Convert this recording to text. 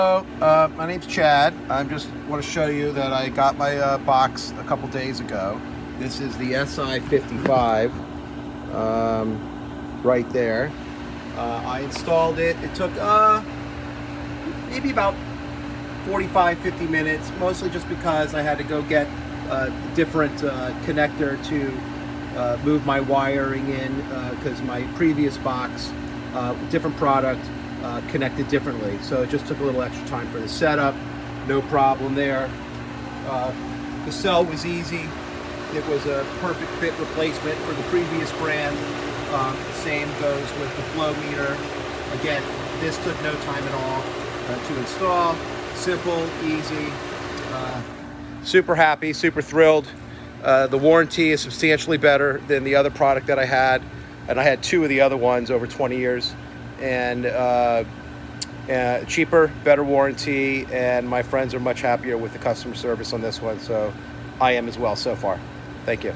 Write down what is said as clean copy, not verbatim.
Hello, my name's Chad. I just want to show you that I got my box a couple days ago. This is the SI55 right there. I installed it. It took maybe about 45-50 minutes, mostly just because I had to go get a different connector to move my wiring in because my previous box, different product, connected differently. So it just took a little extra time for the setup. No problem there. The cell was easy. It was a perfect fit replacement for the previous brand. The same goes with the flow meter. Again, this took no time at all to install. Simple, easy. Super happy, super thrilled. The warranty is substantially better than the other product that I had, and I had two of the other ones over 20 years. And cheaper, better warranty, and my friends are much happier with the customer service on this one, so I am as well so far. Thank you.